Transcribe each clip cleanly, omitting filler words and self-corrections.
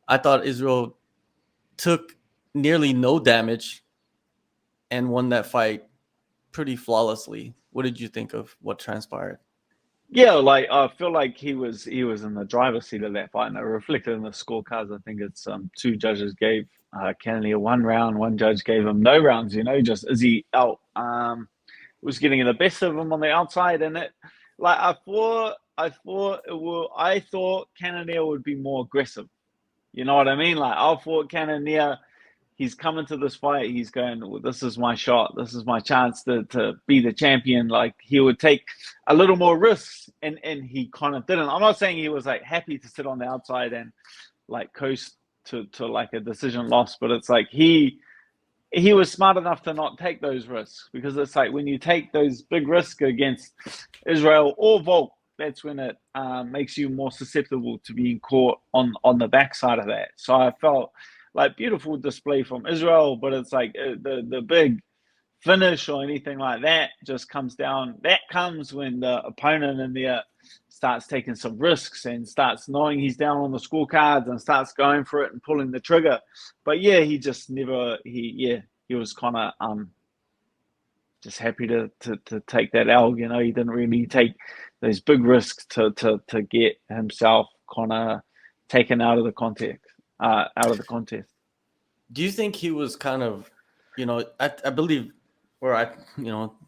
I thought Israel took nearly no damage and won that fight pretty flawlessly. What did you think of what transpired? Yeah, like I feel like he was in the driver's seat of that fight, and it reflected in the scorecards. I think it's two judges gave Cannonier 1 round, one judge gave him no rounds. Just is he out? Was getting the best of him on the outside, and it like I thought Cannonier would be more aggressive. You know what I mean? Like I thought Cannonier, he's coming to this fight. He's going, well, this is my shot. This is my chance to be the champion. Like he would take a little more risks, and he kind of didn't. I'm not saying he was like happy to sit on the outside and like coast to like a decision loss, but it's like he was smart enough to not take those risks, because it's like when you take those big risks against Israel or Volk, that's when it makes you more susceptible to being caught on the backside of that. So I felt like beautiful display from Israel, but it's like the big finish or anything like that just comes down. That comes when the opponent in there starts taking some risks and starts knowing he's down on the scorecards and starts going for it and pulling the trigger. But yeah, he just never he was kind of just happy to take that L. He didn't really take those big risks to get himself kind of taken out of the contest. Do you think he was kind of, I believe, or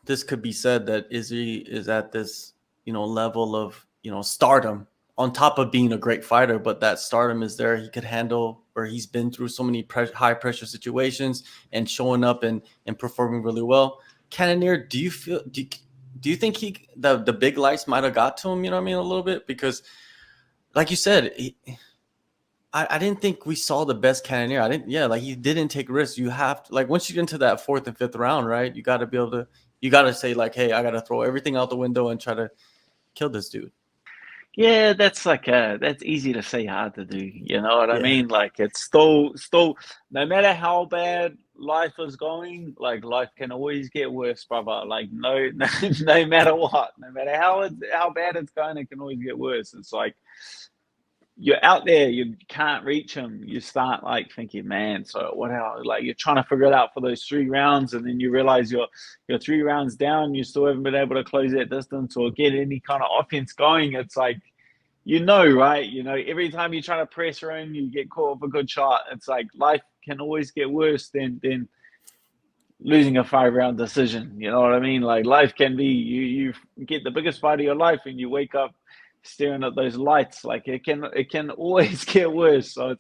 this could be said that Izzy is at this, level of, stardom on top of being a great fighter, but that stardom is there. He could handle, or he's been through so many high pressure situations and showing up and performing really well. Cannonier, do you think the big lights might have got to him? You know what I mean, a little bit, because, like you said, I didn't think we saw the best Cannonier. Like he didn't take risks. You have to, like, once you get into that fourth and fifth round, right? You got to be able to, you got to say like, hey, I got to throw everything out the window and try to kill this dude. Yeah, that's easy to say, hard to do. You know what I Yeah. mean? Like it's still no matter how bad life is going, like life can always get worse, brother. Like no matter what, no matter how bad it's going, it can always get worse. It's like you're out there, you can't reach him. You start like thinking, man, so what? How? Like you're trying to figure it out for those 3 rounds, and then you realize you're 3 rounds down. You still haven't been able to close that distance or get any kind of offense going. It's like, right? Every time you're trying to press her in, you get caught with a good shot. It's like life can always get worse than losing a 5 round decision. You know what I mean? Like life can be you get the biggest fight of your life and you wake up staring at those lights. Like it can always get worse. So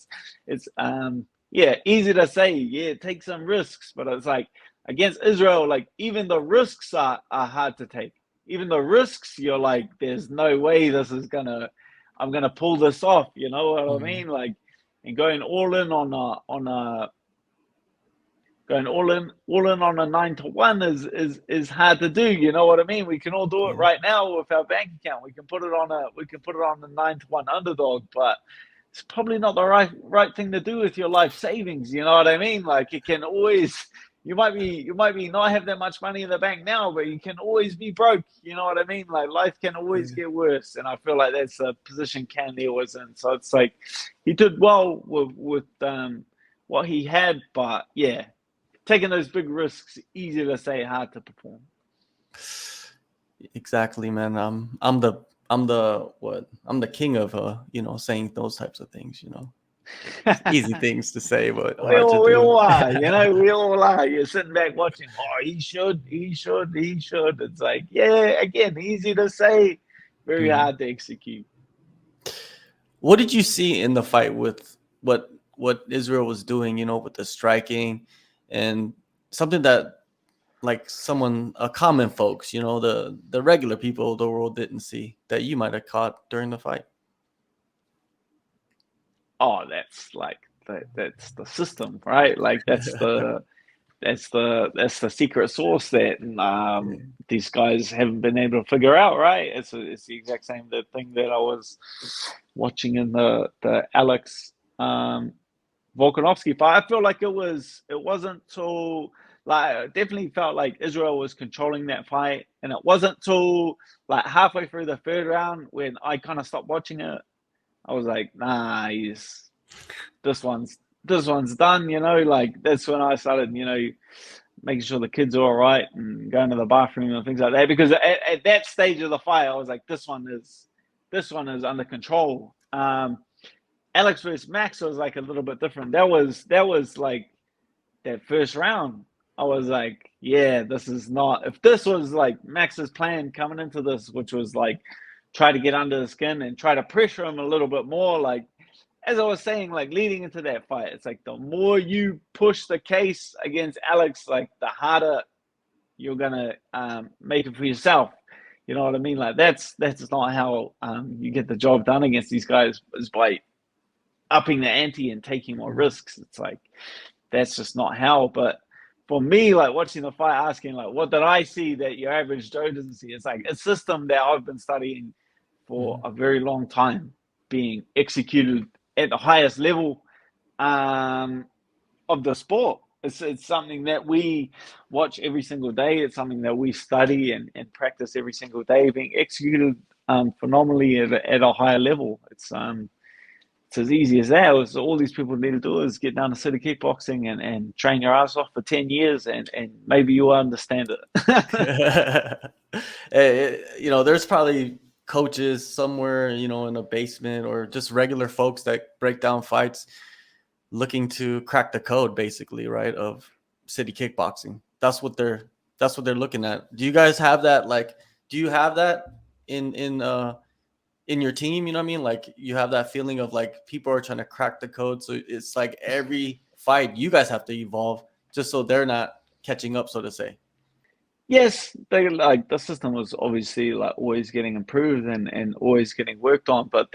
it's yeah, easy to say, yeah, take some risks, but it's like against Israel, like even the risks are hard to take. Even the risks, you're like, there's no way I'm gonna pull this off. You know what I Mhm. mean? Like, and going all in going all in on a 9-1 is hard to do. You know what I mean? We can all do it Yeah. right now with our bank account. We can put it on a 9-1 underdog, but it's probably not the right thing to do with your life savings. You know what I mean? Like it can always, you might be not have that much money in the bank now, but you can always be broke. You know what I mean? Like life can always Yeah. get worse, and I feel like that's the position Cannonier was in. So it's like he did well with what he had, but yeah, taking those big risks, easy to say, hard to perform. Exactly, man. I'm the king of saying those types of things. It's easy things to say, but we hard to all we do. all are, we all are. You're sitting back watching. Oh, he should. It's like, yeah, again, easy to say, very Mhm. hard to execute. What did you see in the fight with what Israel was doing? With the striking and something that, like, a common folks, the regular people of the world didn't see that you might have caught during the fight. Oh, that's like that's the system, right? Like that's the secret sauce that Yeah. these guys haven't been able to figure out, right? It's the exact same thing that I was watching in the Alex Volkanovski fight. I feel like it wasn't till like I definitely felt like Israel was controlling that fight, and it wasn't till like halfway through the third round when I kind of stopped watching it. I was like, nah, this one's done, you know, like that's when I started, you know, making sure the kids are all right and going to the bathroom and things like that. Because at that stage of the fight, I was like, this one is under control. Alex versus Max was like a little bit different. That was like that first round. I was like, yeah, this is not. If this was like Max's plan coming into this, which was like try to get under the skin and try to pressure him a little bit more, like as I was saying, like leading into that fight, it's like the more you push the case against Alex, like the harder you're gonna make it for yourself. You know what I mean? Like that's not how you get the job done against these guys, is by upping the ante and taking more risks. It's like that's just not how. But for me, like watching the fight, asking like, what did I see that your average Joe doesn't see? It's like a system that I've been studying for a very long time, being executed at the highest level of the sport. It's something that we watch every single day. It's something that we study and practice every single day, being executed phenomenally at a higher level. It's as easy as that. Was all these people need to do is get down to city kickboxing and train your ass off for 10 years and maybe you'll understand it. You know, there's probably coaches somewhere, you know, in a basement or just regular folks that break down fights looking to crack the code, basically, right, of city kickboxing. That's what they're looking at. Do you guys have that? Like, do you have that in your team? You know what I mean? Like, you have that feeling of like people are trying to crack the code, so it's like every fight you guys have to evolve just so they're not catching up, so to say. Yes, they like the system was obviously like always getting improved and always getting worked on, but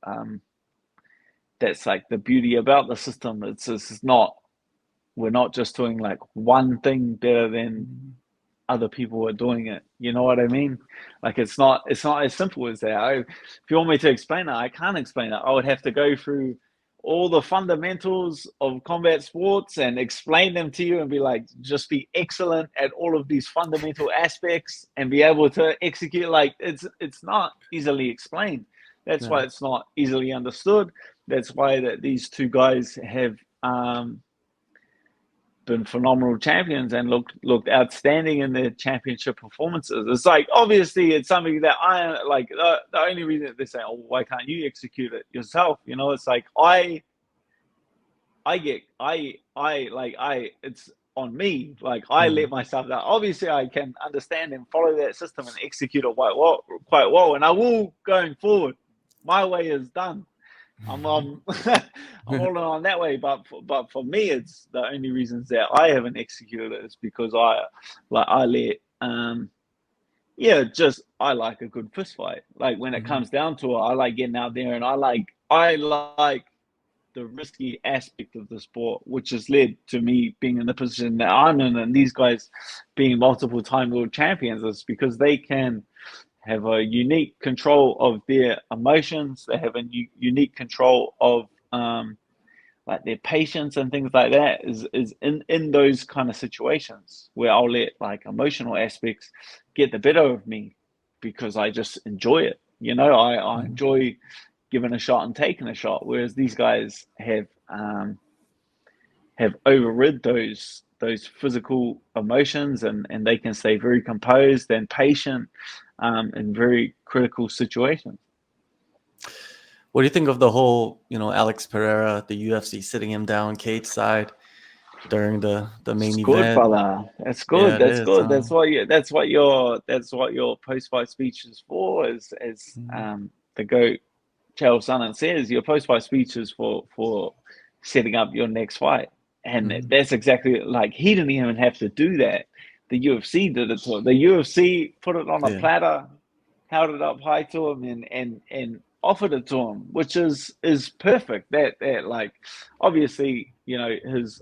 um that's like the beauty about the system. It's not, we're not just doing like one thing better than other people are doing it. You know what I mean? Like it's not as simple as that. If you want me to explain it, I can't explain it. I would have to go through all the fundamentals of combat sports and explain them to you and be like, just be excellent at all of these fundamental aspects and be able to execute. Like it's not easily explained. That's why it's not easily understood. That's why that these two guys have been phenomenal champions and looked outstanding in their championship performances. It's like obviously it's something that I like. The only reason that they say, "Oh, why can't you execute it yourself?" You know, it's like it's on me. Like I let myself down. Obviously, I can understand and follow that system and execute it quite well, and I will going forward. My way is done. I'm I'm holding on that way, but for me, it's the only reasons that I haven't executed it is because I let just I like a good fist fight. Like when it comes down to it, I like getting out there and I like the risky aspect of the sport, which has led to me being in the position that I'm in, and these guys being multiple time world champions, is because they can have a unique control of their emotions. They have a unique control of like their patience and things like that. Is in those kind of situations where I'll let like emotional aspects get the better of me because I just enjoy it. You know, I enjoy giving a shot and taking a shot, whereas these guys have overrid those physical emotions and they can stay very composed and patient in very critical situations. What do you think of the whole, you know, Alex Pereira, the UFC sitting him down cage side during the main It's good, event? brother. That's good. Yeah, it That's is. good. That's what your post fight speech is for. Is the goat Chael Sonnen says, your post fight speech is for setting up your next fight. And that's exactly, like, he didn't even have to do that. The UFC did it to him. The UFC put it on a platter, held it up high to him, and offered it to him, which is perfect. That like, obviously, you know, his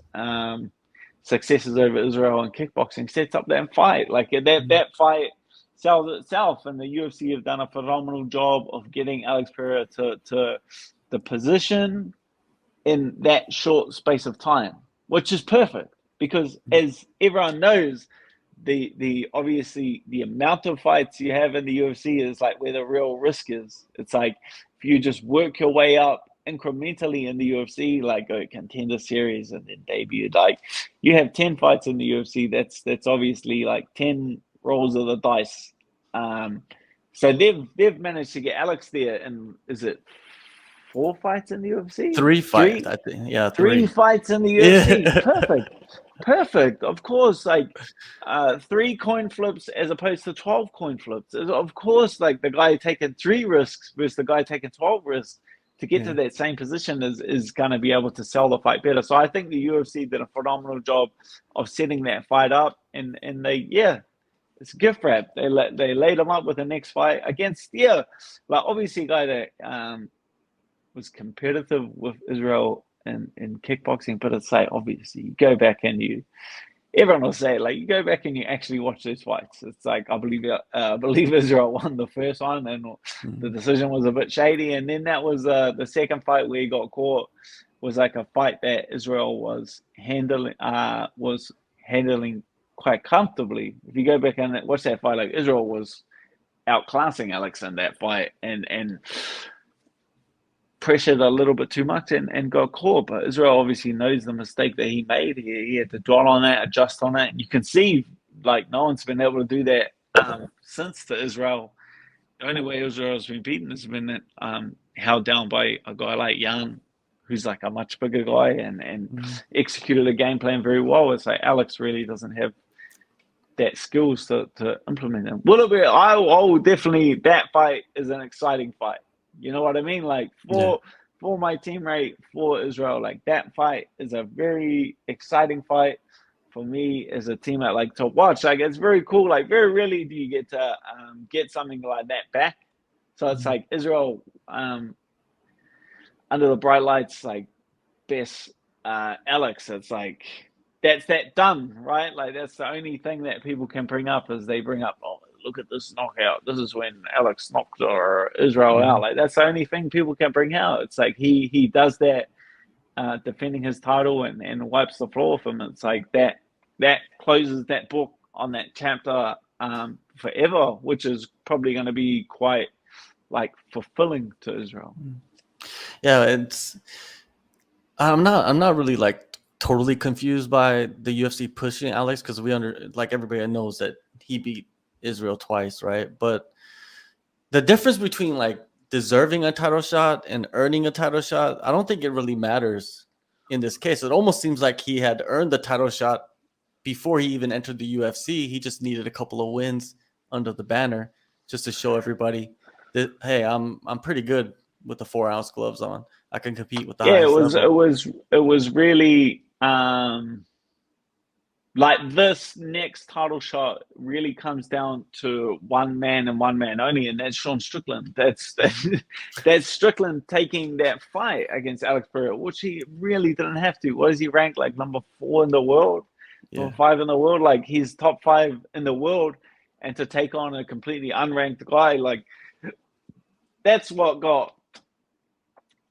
successes over Israel and kickboxing sets up that fight. Like that fight sells itself, and the UFC have done a phenomenal job of getting Alex Pereira to the position in that short space of time, which is perfect because, as everyone knows, the obviously the amount of fights you have in the UFC is like where the real risk is. It's like if you just work your way up incrementally in the UFC, like a contender series and then debut, like you have 10 fights in the UFC, that's obviously like 10 rolls of the dice. So they've managed to get Alex there, and is it 4 fights in the UFC? 3 fights, I think. Yeah, 3 3. fights in the UFC. Yeah. Perfect. Of course, like 3 coin flips as opposed to 12 coin flips. Of course, like the guy taking 3 risks versus the guy taking 12 risks to get to that same position is going to be able to sell the fight better. So I think the UFC did a phenomenal job of setting that fight up, and they it's a gift wrap. They laid him up with the next fight against like obviously a guy that was competitive with Israel in kickboxing, but it's like obviously you go back and everyone will say like you go back and you actually watch those fights. It's like I believe Israel won the first one, and the decision was a bit shady, and then that was the second fight where he got caught was like a fight that Israel was handling quite comfortably. If you go back and watch that fight, like Israel was outclassing Alex in that fight, and pressured a little bit too much and got caught. But Israel obviously knows the mistake that he made. He had to dwell on that, adjust on it. And you can see like no one's been able to do that since to Israel. The only way Israel's been beaten has been held down by a guy like Jan, who's like a much bigger guy and executed a game plan very well. It's like Alex really doesn't have that skills to implement them. Will it be? I will definitely. That fight is an exciting fight. You know what I mean? Like for my teammate, for Israel, like that fight is a very exciting fight for me as a teammate. Like to watch, like it's very cool. Like very rarely do you get to get something like that back. So it's like Israel under the bright lights, like best Alex. It's like that's that done, right? Like that's the only thing that people can bring up is they bring up, oh, look at this knockout. This is when Alex knocked Israel out. Like that's the only thing people can bring out. It's like he does that defending his title and wipes the floor with him. It's like that closes that book on that chapter forever, which is probably going to be quite like fulfilling to Israel. Yeah, I'm not really like totally confused by the UFC pushing Alex because like everybody knows that he beat Israel twice, right? But the difference between like deserving a title shot and earning a title shot, I don't think it really matters in this case. It almost seems like he had earned the title shot before he even entered the UFC. He just needed a couple of wins under the banner just to show everybody that, hey, I'm pretty good with the 4-ounce gloves on. I can compete with the highest level. It was really like this next title shot really comes down to one man and one man only, and that's Sean Strickland. That's Strickland taking that fight against Alex Pereira, which he really didn't have to. What is he ranked like number 4 in the world, number 5 in the world? Like he's top 5 in the world, and to take on a completely unranked guy, like that's what got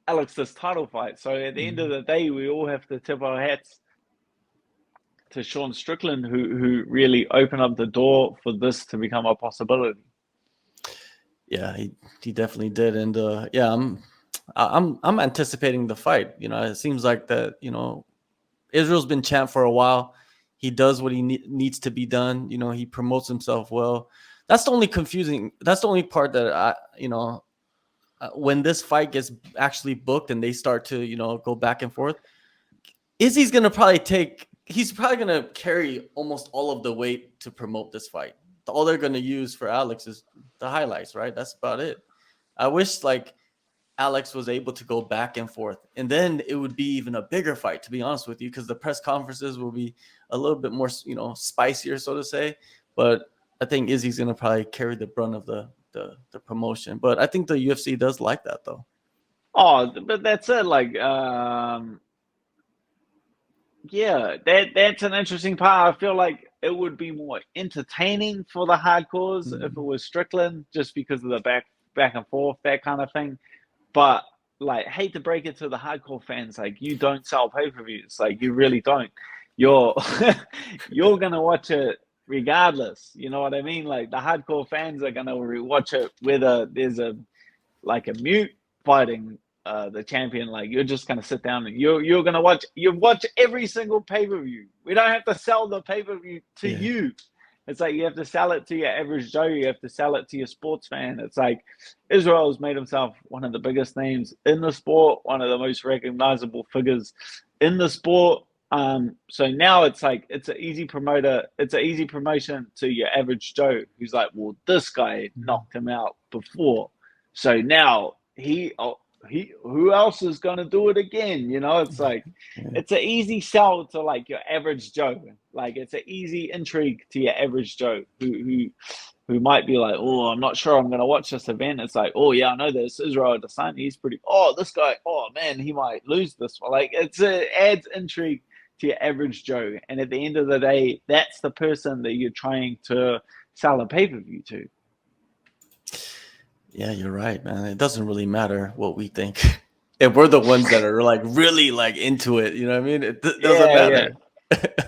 Alex this title fight. So at the end of the day, we all have to tip our hats to Sean Strickland, who really opened up the door for this to become a possibility. Yeah, he definitely did, and I'm anticipating the fight. You know, it seems like that. You know, Israel's been champ for a while. He does what he needs to be done. You know, he promotes himself well. That's the only confusing. That's the only part that when this fight gets actually booked and they start to go back and forth, Izzy's gonna probably he's probably going to carry almost all of the weight to promote this fight. All they're going to use for Alex is the highlights, right? That's about it. I wish like Alex was able to go back and forth, and then it would be even a bigger fight, to be honest with you, because the press conferences will be a little bit more, spicier, so to say. But I think Izzy's going to probably carry the brunt of the promotion. But I think the UFC does like that, though. Oh, but that's it. Like, yeah, that's an interesting part. I feel like it would be more entertaining for the hardcores if it was Strickland, just because of the back and forth, that kind of thing. But like, hate to break it to the hardcore fans, like you don't sell pay-per-views, like you really don't. You're gonna watch it regardless. You know what I mean? Like the hardcore fans are gonna watch it whether there's a mute fighting the champion. Like you're just gonna sit down and you're gonna watch every single pay-per-view. We don't have to sell the pay-per-view to Yeah. you. It's like you have to sell it to your average Joe. You have to sell it to your sports fan. It's like Israel has made himself one of the biggest names in the sport, one of the most recognizable figures in the sport. So now it's like it's an easy promotion to your average Joe who's like, well, this guy knocked him out before, so now who else is gonna do it again? You know, it's like it's an easy sell to like your average Joe. Like it's an easy intrigue to your average Joe who might be like, oh, I'm not sure I'm gonna watch this event. It's like, oh yeah, I know this Israel Adesanya. He's pretty. Oh, this guy. Oh man, he might lose this one. Like it adds intrigue to your average Joe. And at the end of the day, that's the person that you're trying to sell a pay-per-view to. Yeah, you're right, man. It doesn't really matter what we think. If we're the ones that are like really like into it, you know what I mean? It doesn't matter.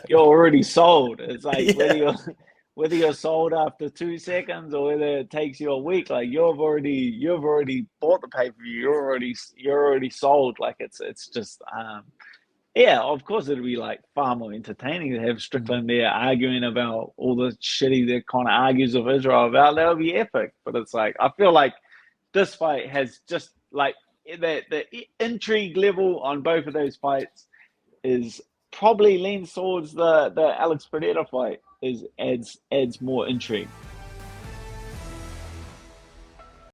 You're already sold. It's like Yeah. whether you're sold after 2 seconds or whether it takes you a week, like you've already bought the pay-per-view. You're already sold. Like it's just yeah, of course it'd be like far more entertaining to have Strickland there arguing about all the shitty that kind of argues with Israel about. That would be epic. But it's like I feel like this fight has just like the intrigue level on both of those fights is probably leans towards the Alex Pereira fight. Adds more intrigue.